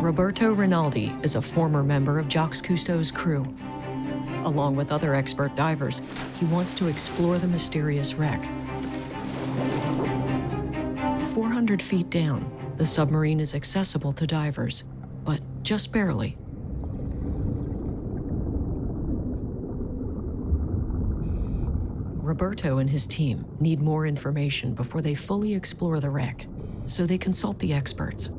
Roberto Rinaldi is a former member of Jacques Cousteau's crew. Along with other expert divers, he wants to explore the mysterious wreck. 400 feet down, the submarine is accessible to divers, but just barely. Roberto and his team need more information before they fully explore the wreck, so they consult the experts.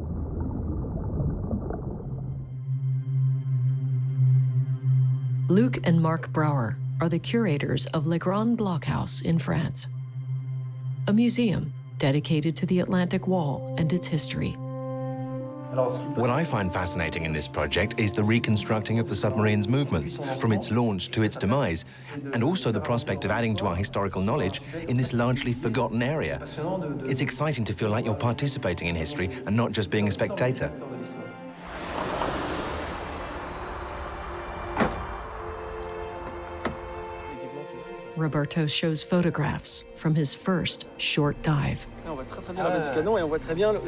Luc and Marc Brouwer are the curators of Le Grand Blockhouse in France, a museum dedicated to the Atlantic Wall and its history. What I find fascinating in this project is the reconstructing of the submarine's movements, from its launch to its demise, and also the prospect of adding to our historical knowledge in this largely forgotten area. It's exciting to feel like you're participating in history and not just being a spectator. Roberto shows photographs from his first short dive.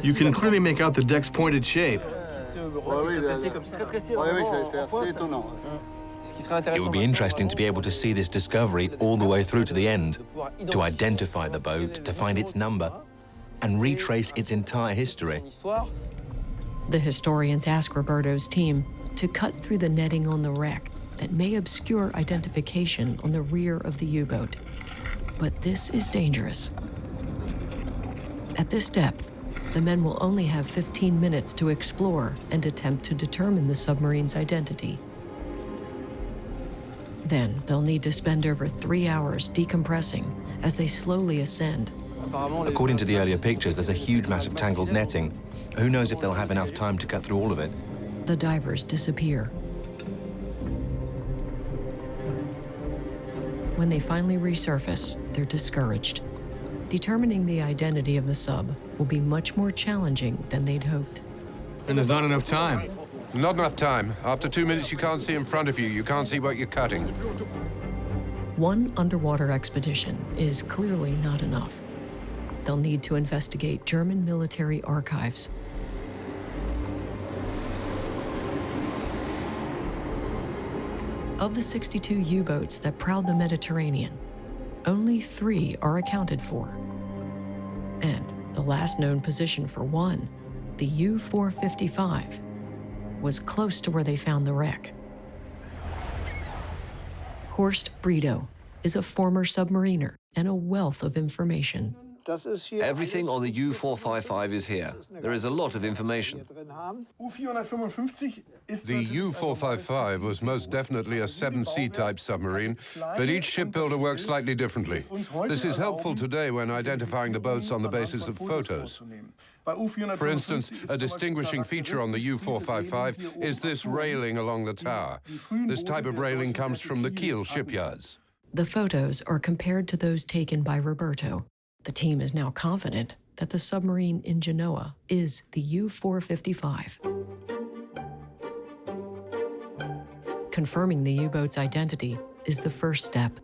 You can clearly make out the deck's pointed shape. It would be interesting to be able to see this discovery all the way through to the end, to identify the boat, to find its number, and retrace its entire history. The historians ask Roberto's team to cut through the netting on the wreck that may obscure identification on the rear of the U-boat. But this is dangerous. At this depth, the men will only have 15 minutes to explore and attempt to determine the submarine's identity. Then they'll need to spend over 3 hours decompressing as they slowly ascend. According to the earlier pictures, there's a huge mass of tangled netting. Who knows if they'll have enough time to cut through all of it? The divers disappear. When they finally resurface, they're discouraged. Determining the identity of the sub will be much more challenging than they'd hoped. And there's not enough time. Not enough time. After 2 minutes, you can't see in front of you. You can't see what you're cutting. One underwater expedition is clearly not enough. They'll need to investigate German military archives. Of the 62 U-boats that prowled the Mediterranean, only 3 are accounted for. And the last known position for one, the U-455, was close to where they found the wreck. Horst Bredow is a former submariner and a wealth of information. Everything on the U-455 is here. There is a lot of information. The U-455 was most definitely a 7C type submarine, but each shipbuilder works slightly differently. This is helpful today when identifying the boats on the basis of photos. For instance, a distinguishing feature on the U-455 is this railing along the tower. This type of railing comes from the Kiel shipyards. The photos are compared to those taken by Roberto. The team is now confident that the submarine in Genoa is the U-455. Confirming the U-boat's identity is the first step.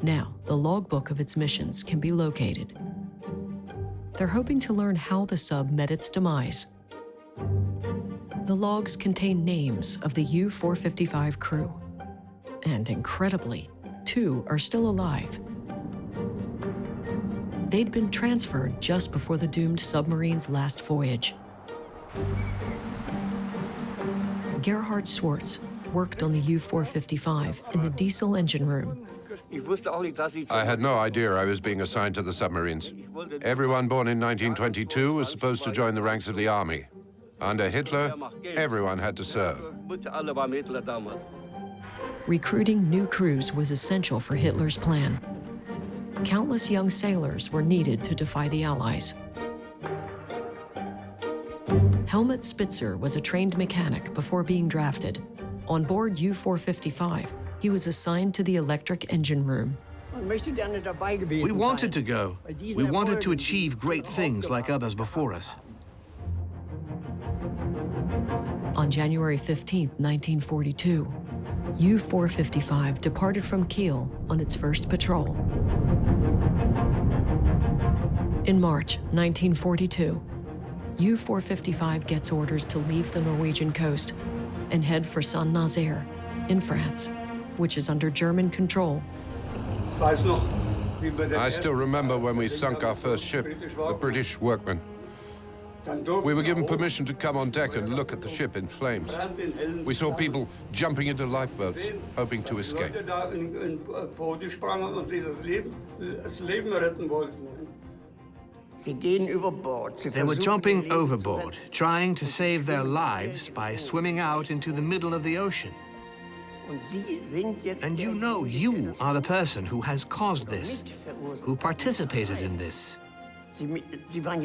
Now, the logbook of its missions can be located. They're hoping to learn how the sub met its demise. The logs contain names of the U-455 crew. And incredibly, 2 are still alive. They'd been transferred just before the doomed submarine's last voyage. Gerhard Schwartz worked on the U-455 in the diesel engine room. I had no idea I was being assigned to the submarines. Everyone born in 1922 was supposed to join the ranks of the army. Under Hitler, everyone had to serve. Recruiting new crews was essential for Hitler's plan. Countless young sailors were needed to defy the Allies. Helmut Spitzer was a trained mechanic before being drafted. On board U-455, he was assigned to the electric engine room. We wanted to go. We wanted to achieve great things like others before us. On January 15, 1942, U-455 departed from Kiel on its first patrol. In March 1942, U-455 gets orders to leave the Norwegian coast and head for Saint-Nazaire in France, which is under German control. I still remember when we sunk our first ship, the British Workman. We were given permission to come on deck and look at the ship in flames. We saw people jumping into lifeboats, hoping to escape. They were jumping overboard, trying to save their lives by swimming out into the middle of the ocean. And you know you are the person who has caused this, who participated in this.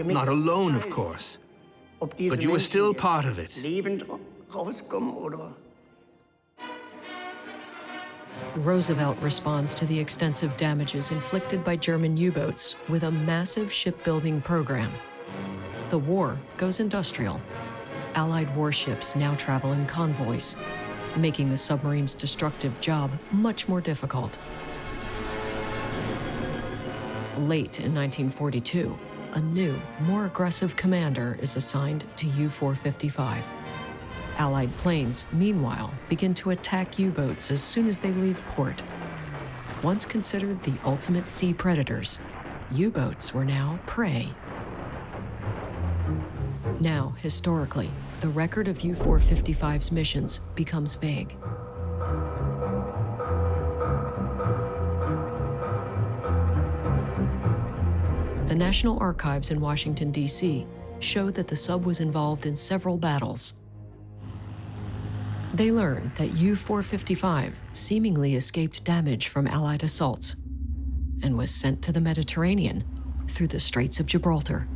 Not alone, of course, but you were still part of it. Roosevelt responds to the extensive damages inflicted by German U-boats with a massive shipbuilding program. The war goes industrial. Allied warships now travel in convoys, making the submarine's destructive job much more difficult. Late in 1942, a new, more aggressive commander is assigned to U-455. Allied planes, meanwhile, begin to attack U-boats as soon as they leave port. Once considered the ultimate sea predators, U-boats were now prey. Now, historically, the record of U-455's missions becomes vague. The National Archives in Washington, D.C. show that the sub was involved in several battles. They learned that U-455 seemingly escaped damage from Allied assaults and was sent to the Mediterranean through the Straits of Gibraltar.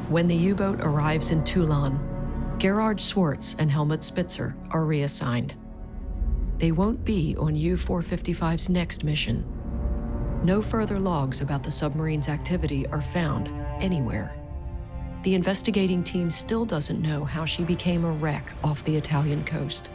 When the U-boat arrives in Toulon, Gerhard Schwartz and Helmut Spitzer are reassigned. They won't be on U-455's next mission. No further logs about the submarine's activity are found anywhere. The investigating team still doesn't know how she became a wreck off the Italian coast.